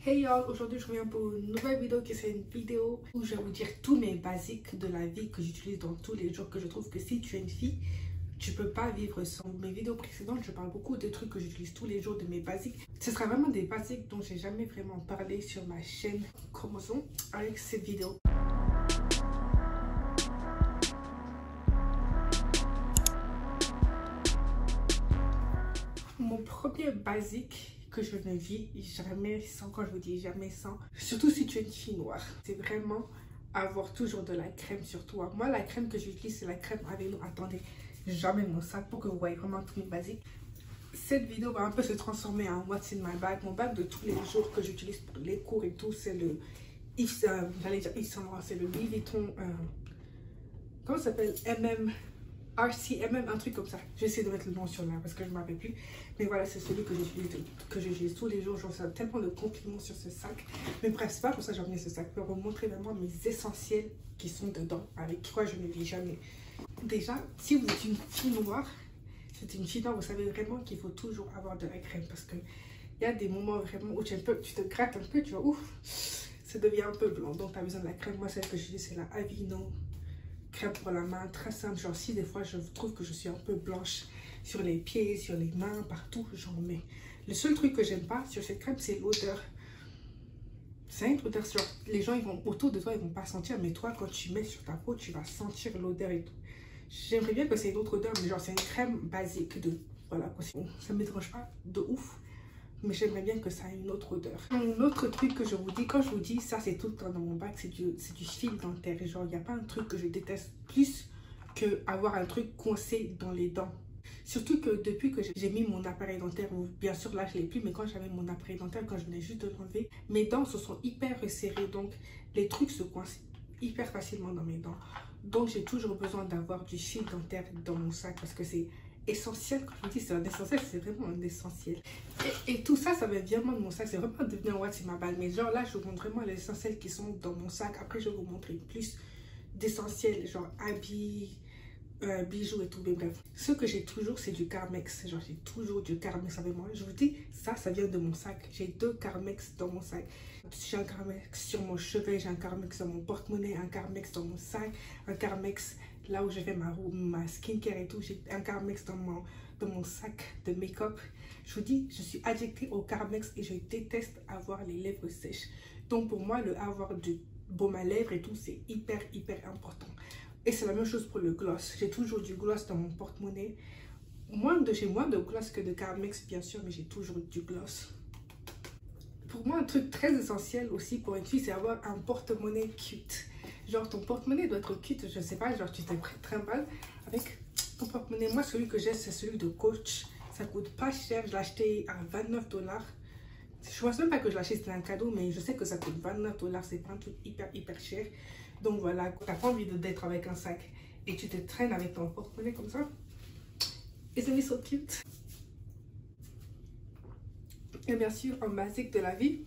Hey y'all, aujourd'hui je reviens pour une nouvelle vidéo qui est une vidéo où je vais vous dire tous mes basiques de la vie que j'utilise dans tous les jours, que je trouve que si tu es une fille, tu peux pas vivre sans. Mes vidéos précédentes, je parle beaucoup de trucs que j'utilise tous les jours, de mes basiques. Ce sera vraiment des basiques dont j'ai jamais vraiment parlé sur ma chaîne. Commençons avec cette vidéo. Mon premier basique que je ne vis jamais sans, quand je vous dis jamais sans, surtout si tu es une fille noire, c'est vraiment avoir toujours de la crème sur toi. Moi, la crème que j'utilise, c'est la crème Aveno. Attendez, jamais mon sac pour que vous voyez vraiment tous mes basiques. Cette vidéo va un peu se transformer en What's in my bag. Mon bag de tous les jours que j'utilise pour les cours et tout, c'est le Yves, j'allais dire Yves Saint Laurent, c'est le Louis Vuitton, comment ça s'appelle, RCMM, un truc comme ça. Je vais essayer de mettre le nom sur là parce que je ne m'en rappelle plus. Mais voilà, c'est celui que j'utilise tous les jours. Je reçois tellement de compliments sur ce sac. Mais bref, c'est pas pour ça que j'ai emmené ce sac. Pour vous montrer vraiment mes essentiels qui sont dedans, avec quoi je ne vis jamais. Déjà, si vous êtes une fille noire, vous savez vraiment qu'il faut toujours avoir de la crème. Parce qu'il y a des moments vraiment où tu te grattes un peu, tu vois, ouf, ça devient un peu blanc. Donc tu as besoin de la crème. Moi, celle que j'utilise, c'est la Aveeno. Crème pour la main, très simple. Genre si des fois je trouve que je suis un peu blanche sur les pieds, sur les mains, partout, j'en mets. Le seul truc que j'aime pas sur cette crème, c'est l'odeur. C'est une odeur sur... Les gens, ils vont autour de toi, ils vont pas sentir, mais toi, quand tu mets sur ta peau, tu vas sentir l'odeur et tout. J'aimerais bien que c'est une autre odeur, mais genre c'est une crème basique de... Voilà, ça me dérange pas de ouf. Mais j'aimerais bien que ça ait une autre odeur. Un autre truc que je vous dis, quand je vous dis ça, c'est tout le temps dans mon bac, c'est du fil dentaire. Et genre, il n'y a pas un truc que je déteste plus que avoir un truc coincé dans les dents. Surtout que depuis que j'ai mis mon appareil dentaire, bien sûr là je ne l'ai plus, mais quand j'avais mon appareil dentaire, quand je venais juste de l'enlever, mes dents se sont hyper resserrées. Donc les trucs se coincent hyper facilement dans mes dents. Donc j'ai toujours besoin d'avoir du fil dentaire dans mon sac parce que c'est essentiel. Quand je vous dis c'est un essentiel, c'est vraiment un essentiel. Et tout ça, ça va vraiment de mon sac. C'est vraiment devenu un What's in my bag. Mais genre là, je vous montre vraiment les essentiels qui sont dans mon sac. Après, je vais vous montrer plus d'essentiels, genre habits, bijoux et tout. Mais bref, ce que j'ai toujours, c'est du Carmex. Genre, j'ai toujours du Carmex avec moi. Je vous dis, ça vient de mon sac. J'ai 2 Carmex dans mon sac. J'ai un Carmex sur mon chevet, j'ai un Carmex dans mon porte-monnaie, un Carmex dans mon sac, un Carmex là où je fais ma skincare et tout. J'ai un Carmex dans mon sac de make-up. Je vous dis, je suis addictée au Carmex et je déteste avoir les lèvres sèches. Donc pour moi, avoir du baume à lèvres et tout, c'est hyper important. Et c'est la même chose pour le gloss. J'ai toujours du gloss dans mon porte-monnaie. J'ai moins de gloss que de Carmex, bien sûr, mais j'ai toujours du gloss. Pour moi, un truc très essentiel aussi pour une fille, c'est avoir un porte-monnaie cute. Genre, ton porte-monnaie doit être cute, je sais pas, genre tu te trimbales avec ton porte-monnaie. Moi, celui que j'ai, c'est celui de Coach. Ça coûte pas cher, je l'ai acheté à 29 $. Je pense même pas que je l'ai acheté, c'était un cadeau, mais je sais que ça coûte 29 $. C'est pas un truc hyper cher. Donc voilà, quand t'as pas envie d'être avec un sac et tu te traînes avec ton porte-monnaie comme ça. Isn't it so cute? Et bien sûr, en basique de la vie,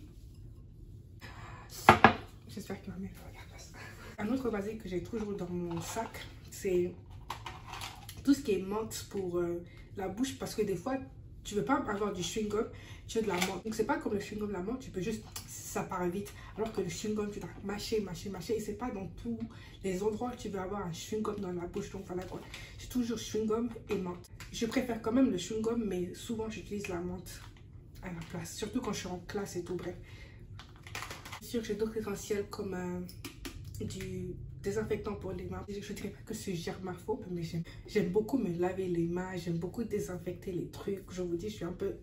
j'espère que ma mère regarde ça. Un autre basique que j'ai toujours dans mon sac, c'est tout ce qui est menthe pour la bouche. Parce que des fois, tu veux pas avoir du chewing-gum, tu veux de la menthe. Donc c'est pas comme le chewing-gum, la menthe, tu peux juste, ça part vite. Alors que le chewing-gum, tu dois mâcher. Et c'est pas dans tous les endroits où tu veux avoir un chewing-gum dans la bouche. Donc voilà quoi. J'ai toujours chewing-gum et menthe. Je préfère quand même le chewing-gum, mais souvent j'utilise la menthe à la place. Surtout quand je suis en classe et tout, bref. Bien sûr, j'ai d'autres essentiels comme du désinfectant pour les mains. Je dirais pas que c'est germaphobe, mais j'aime beaucoup me laver les mains, j'aime beaucoup désinfecter les trucs. Je vous dis, je suis un peu...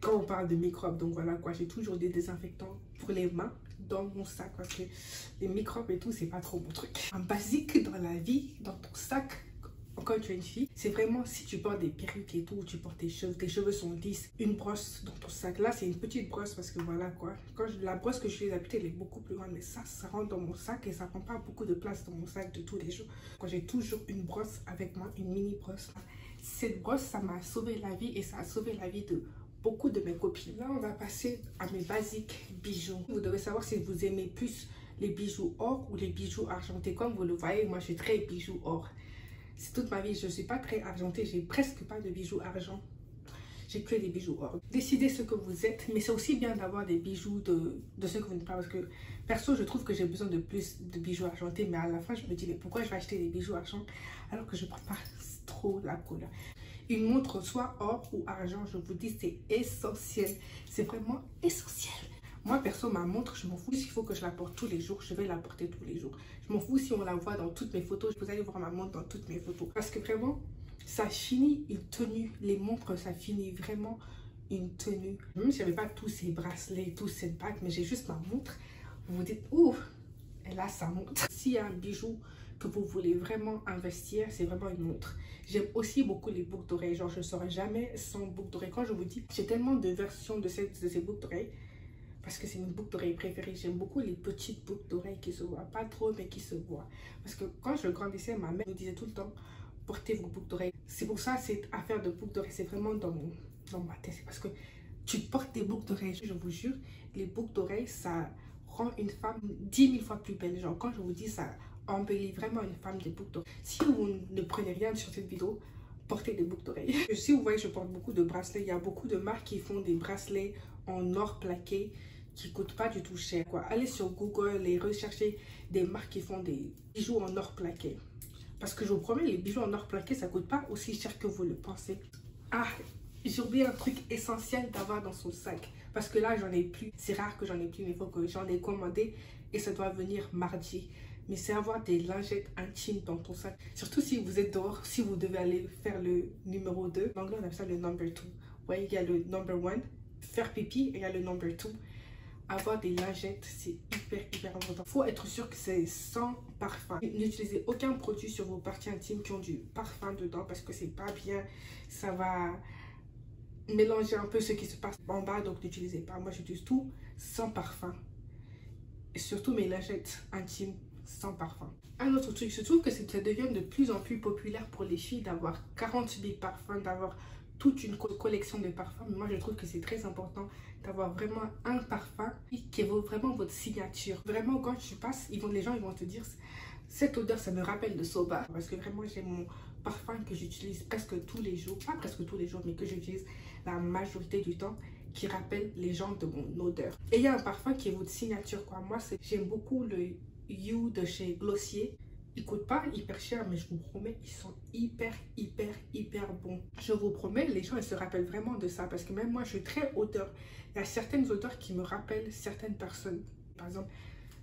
Quand on parle de microbes, donc voilà quoi, j'ai toujours des désinfectants pour les mains dans mon sac parce que les microbes et tout, c'est pas trop mon truc. Un basique dans la vie, dans ton sac, quand tu es une fille, c'est vraiment si tu portes des perruques et tout, tu portes tes cheveux sont lisses, une brosse dans ton sac. Là, c'est une petite brosse parce que voilà quoi. La brosse que je suis habituée, elle est beaucoup plus grande, mais ça rentre dans mon sac et ça prend pas beaucoup de place dans mon sac de tous les jours. Quand j'ai toujours une brosse avec moi, une mini brosse. Cette brosse, ça m'a sauvé la vie et ça a sauvé la vie de beaucoup de mes copines. Là, on va passer à mes basiques bijoux. Vous devez savoir si vous aimez plus les bijoux or ou les bijoux argentés. Comme vous le voyez, moi, je suis très bijoux or. C'est toute ma vie, je ne suis pas très argentée, j'ai presque pas de bijoux argent. j'ai que des bijoux or. Décidez ce que vous êtes, mais c'est aussi bien d'avoir des bijoux de ce que vous n'êtes pas. Parce que perso, je trouve que j'ai besoin de plus de bijoux argentés, mais à la fin, je me dis, mais pourquoi je vais acheter des bijoux argent alors que je ne prends pas trop la couleur. Une montre, soit or ou argent, je vous dis, c'est essentiel. C'est vraiment essentiel. Moi, perso, ma montre, je m'en fous s'il faut que je la porte tous les jours, je vais la porter tous les jours. Je m'en fous si on la voit dans toutes mes photos, vous allez voir ma montre dans toutes mes photos. Parce que vraiment, ça finit une tenue. Les montres, ça finit vraiment une tenue. Même si je n'avais pas tous ces bracelets, tous ces bagues, mais j'ai juste ma montre, vous vous dites, ouh, elle a sa montre. S'il y a un bijou que vous voulez vraiment investir, c'est vraiment une montre. J'aime aussi beaucoup les boucles d'oreilles. Genre, je ne serai jamais sans boucle d'oreilles. Quand je vous dis, j'ai tellement de versions de ces boucles d'oreilles. Parce que c'est une boucle d'oreille préférée. J'aime beaucoup les petites boucles d'oreilles qui se voient. Pas trop, mais qui se voient. Parce que quand je grandissais, ma mère me disait tout le temps, portez vos boucles d'oreilles. C'est pour ça, cette affaire de boucles d'oreilles, c'est vraiment dans ma tête. C'est parce que tu portes des boucles d'oreilles. Je vous jure, les boucles d'oreilles, ça rend une femme 10 000 fois plus belle. Genre, quand je vous dis, ça embellit vraiment une femme des boucles d'oreilles. Si vous ne prenez rien sur cette vidéo, portez des boucles d'oreilles. Si vous voyez, je porte beaucoup de bracelets. Il y a beaucoup de marques qui font des bracelets en or plaqué qui ne coûtent pas du tout cher. Allez sur Google et recherchez des marques qui font des bijoux en or plaqué. Parce que je vous promets, les bijoux en or plaqué, ça ne coûte pas aussi cher que vous le pensez. Ah, j'ai oublié un truc essentiel d'avoir dans son sac. Parce que là, j'en ai plus. C'est rare que j'en ai plus, mais il faut que j'en ai commandé et ça doit venir mardi. Mais c'est avoir des lingettes intimes dans ton sac. Surtout si vous êtes dehors, si vous devez aller faire le numéro 2. En anglais, on appelle ça le number 2. Vous voyez, il y a le number 1, faire pipi, et il y a le number 2. Avoir des lingettes, c'est hyper important. Il faut être sûr que c'est sans parfum. N'utilisez aucun produit sur vos parties intimes qui ont du parfum dedans parce que c'est pas bien. Ça va mélanger un peu ce qui se passe en bas, donc n'utilisez pas. Moi, j'utilise tout sans parfum. Et surtout mes lingettes intimes sans parfum. Un autre truc, je trouve que ça devient de plus en plus populaire pour les filles d'avoir 40 000 parfums, d'avoir toute une collection de parfums. Mais moi, je trouve que c'est très important d'avoir vraiment un parfum qui est vraiment votre signature. Vraiment, quand tu passes, les gens vont te dire, cette odeur, ça me rappelle de Soba. Parce que vraiment, j'ai mon parfum que j'utilise presque tous les jours. Pas presque tous les jours, mais que j'utilise la majorité du temps, qui rappelle les gens de mon odeur. Et il y a un parfum qui est votre signature, quoi. Moi, j'aime beaucoup le You de chez Glossier. Ils coûtent pas hyper cher, mais je vous promets, ils sont hyper bons. Je vous promets, les gens, ils se rappellent vraiment de ça. Parce que même moi, je suis très odeur. Il y a certaines odeurs qui me rappellent certaines personnes. Par exemple,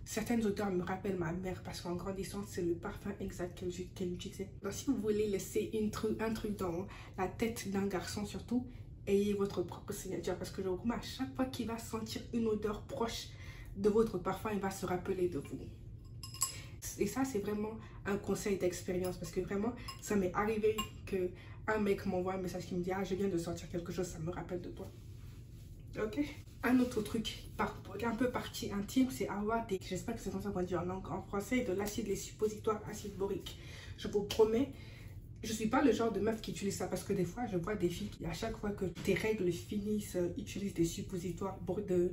certaines odeurs me rappellent ma mère. Parce qu'en grandissant, c'est le parfum exact qu'elle utilisait. Donc, si vous voulez laisser un truc dans la tête d'un garçon, surtout, ayez votre propre signature. Parce que je vous promets, à chaque fois qu'il va sentir une odeur proche de votre parfum, il va se rappeler de vous. Et ça, c'est vraiment un conseil d'expérience parce que vraiment, ça m'est arrivé qu'un mec m'envoie un message qui me dit « Ah, je viens de sortir quelque chose, ça me rappelle de toi. » Ok. Un autre truc, un peu partie intime, c'est avoir des... J'espère que c'est comme ça qu'on dit en français, de l'acide, les suppositoires acide borique. Je vous promets, je suis pas le genre de meuf qui utilise ça parce que des fois, je vois des filles qui, à chaque fois que tes règles finissent, utilisent des suppositoires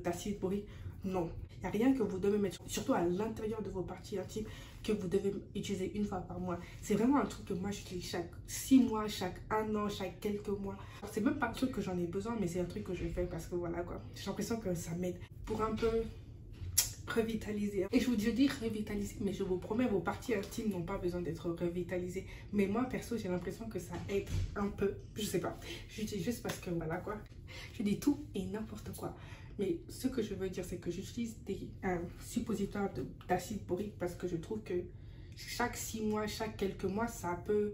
d'acide borique. Non. Il n'y a rien que vous devez mettre, surtout à l'intérieur de vos parties intimes, que vous devez utiliser une fois par mois. C'est vraiment un truc que moi j'utilise chaque 6 mois, chaque 1 an, chaque quelques mois. C'est même pas un truc que j'en ai besoin, mais c'est un truc que je fais parce que voilà quoi. J'ai l'impression que ça m'aide pour un peu revitaliser. Et je vous dis revitaliser, mais je vous promets, vos parties intimes n'ont pas besoin d'être revitalisées. Mais moi perso, j'ai l'impression que ça aide un peu. Je sais pas. Je dis juste parce que voilà quoi. Je dis tout et n'importe quoi. Mais ce que je veux dire, c'est que j'utilise des suppositoires d'acide borique parce que je trouve que chaque 6 mois, chaque quelques mois, ça peut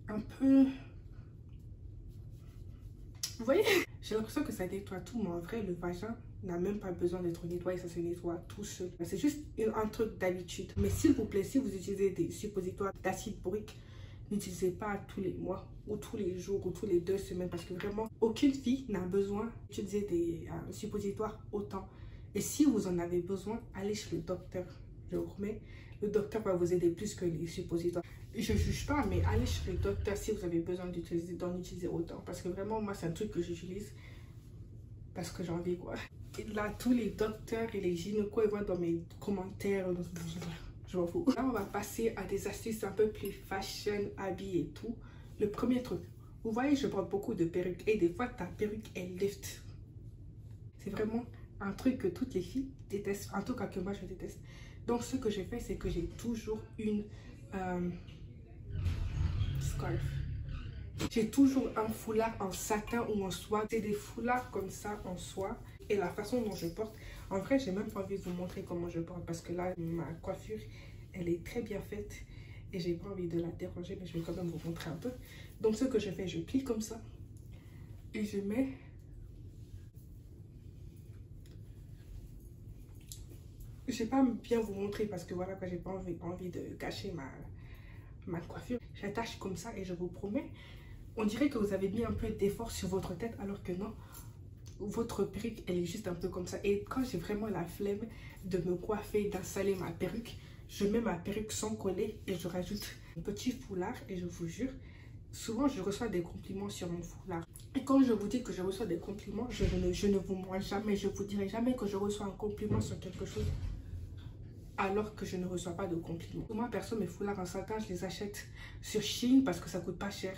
un peu... Vous voyez? J'ai l'impression que ça nettoie tout, mais en vrai, le vagin n'a même pas besoin d'être nettoyé, ça se nettoie tout seul. C'est juste un truc d'habitude. Mais s'il vous plaît, si vous utilisez des suppositoires d'acide borique, n'utilisez pas tous les mois ou tous les jours ou tous les 2 semaines parce que vraiment aucune fille n'a besoin d'utiliser des suppositoires autant. Et si vous en avez besoin, allez chez le docteur. Je vous remets, le docteur va vous aider plus que les suppositoires. Je ne juge pas, mais allez chez le docteur si vous avez besoin d'en utiliser autant. Parce que vraiment, moi, c'est un truc que j'utilise parce que j'ai envie, quoi. Et là, tous les docteurs et les gynécos, ils voient dans mes commentaires, je m'en fous. Là, on va passer à des astuces un peu plus fashion, habits et tout. Le premier truc, Vous voyez, je porte beaucoup de perruques et des fois ta perruque elle lift. C'est vraiment un truc que toutes les filles détestent, en tout cas que moi je déteste. Donc ce que j'ai fait, c'est que j'ai toujours une scarf. J'ai toujours un foulard en satin ou en soie. C'est des foulards comme ça en soie. Et la façon dont je porte, en vrai, j'ai même pas envie de vous montrer comment je porte parce que là, ma coiffure, elle est très bien faite et j'ai pas envie de la déranger, mais je vais quand même vous montrer un peu. Donc, ce que je fais, je plie comme ça et je mets je vais pas bien vous montrer parce que voilà, j'ai pas envie de gâcher ma coiffure. J'attache comme ça et je vous promets, on dirait que vous avez mis un peu d'effort sur votre tête alors que non. Votre perruque, elle est juste un peu comme ça. Et quand j'ai vraiment la flemme de me coiffer, d'installer ma perruque, je mets ma perruque sans coller et je rajoute un petit foulard. Et je vous jure, souvent je reçois des compliments sur mon foulard. Et quand je vous dis que je reçois des compliments, je ne vous mens jamais. Je vous dirai jamais que je reçois un compliment sur quelque chose alors que je ne reçois pas de compliments. Moi, perso, mes foulards en satin, je les achète sur Shein parce que ça coûte pas cher.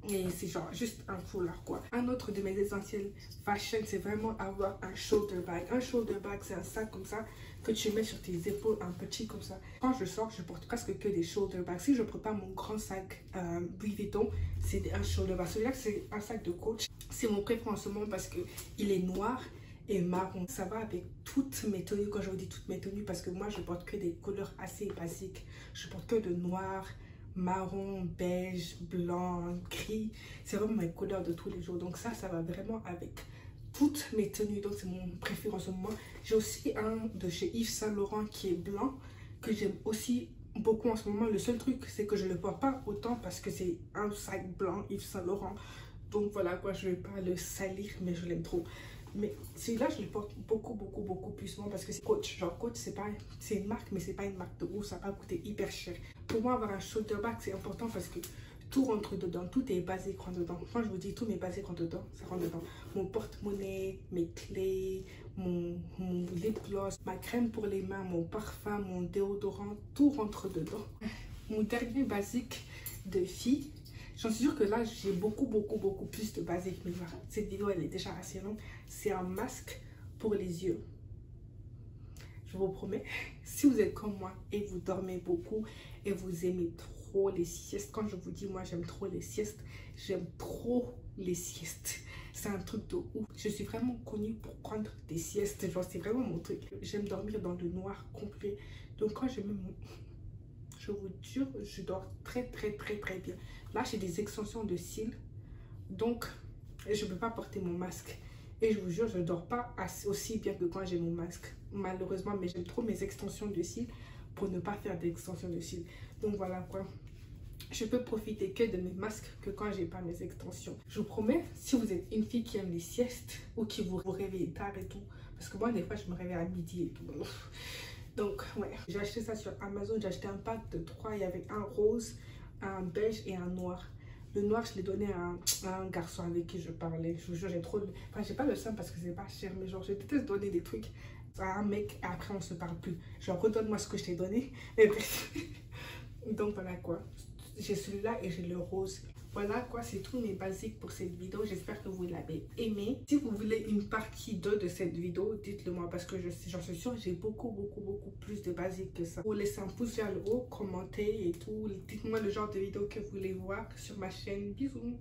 Et c'est genre juste un foulard quoi. Un autre de mes essentiels fashion, c'est vraiment avoir un shoulder bag. Un shoulder bag, c'est un sac comme ça que tu mets sur tes épaules, un petit comme ça. Quand je sors, je porte presque que des shoulder bags. Si je ne prépare mon grand sac Louis Vuitton, c'est un shoulder bag. Celui-là, c'est un sac de coach. C'est mon préféré en ce moment parce qu'il est noir et marron. Ça va avec toutes mes tenues. Quand je vous dis toutes mes tenues, parce que moi, je porte que des couleurs assez basiques. Je porte que de noir, marron, beige, blanc, gris. C'est vraiment mes couleurs de tous les jours. Donc ça va vraiment avec toutes mes tenues. Donc c'est mon préféré en ce moment. J'ai aussi un de chez Yves Saint Laurent qui est blanc, que j'aime aussi beaucoup en ce moment. Le seul truc, c'est que je ne le porte pas autant parce que c'est un sac blanc Yves Saint Laurent. Donc voilà quoi, je ne vais pas le salir, mais je l'aime trop. Mais celui-là, je le porte beaucoup plus souvent parce que c'est Coach. Genre Coach, c'est une marque, mais c'est pas une marque de ouf, ça va coûter hyper cher. Pour moi, avoir un shoulder bag, c'est important parce que tout rentre dedans, tout est basique rentre dedans. Quand je vous dis tous mes basiques rentrent dedans, ça rentre dedans. Mon porte-monnaie, mes clés, mon lip gloss, ma crème pour les mains, mon parfum, mon déodorant, tout rentre dedans. Mon dernier basique de fille, j'en suis sûre que là, j'ai beaucoup plus de basiques. Mais voilà, cette vidéo, elle est déjà assez longue. C'est un masque pour les yeux. Je vous promets, si vous êtes comme moi et vous dormez beaucoup et vous aimez trop les siestes, quand je vous dis, moi, j'aime trop les siestes, j'aime trop les siestes. C'est un truc de ouf. Je suis vraiment connue pour prendre des siestes. Genre, c'est vraiment mon truc. J'aime dormir dans le noir complet. Donc, quand je mets mon... Je vous jure, je dors très bien. Là, j'ai des extensions de cils. Donc, je ne peux pas porter mon masque. Et je vous jure, je ne dors pas aussi bien que quand j'ai mon masque. Malheureusement, mais j'aime trop mes extensions de cils pour ne pas faire d'extensions de cils. Donc, voilà quoi. Je peux profiter que de mes masques que quand j'ai pas mes extensions. Je vous promets, si vous êtes une fille qui aime les siestes ou qui vous réveille tard et tout. Parce que moi, des fois, je me réveille à midi et tout. Donc, ouais. J'ai acheté ça sur Amazon. J'ai acheté un pack de 3. Il y avait un rose, un beige et un noir. Le noir, je l'ai donné à un garçon avec qui je parlais. Je vous jure, j'ai trop... Enfin, j'ai pas le seum parce que c'est pas cher. Mais genre, je déteste donner des trucs à un mec et après, on se parle plus. Genre, redonne-moi ce que je t'ai donné. Mais bref. Donc, voilà quoi. J'ai celui-là et j'ai le rose. Voilà quoi, c'est tous mes basiques pour cette vidéo. J'espère que vous l'avez aimé. Si vous voulez une partie 2 de cette vidéo, dites-le moi parce que j'en suis sûre, j'ai beaucoup plus de basiques que ça. Vous laissez un pouce vers le haut, commentez et tout. Dites-moi le genre de vidéo que vous voulez voir sur ma chaîne. Bisous.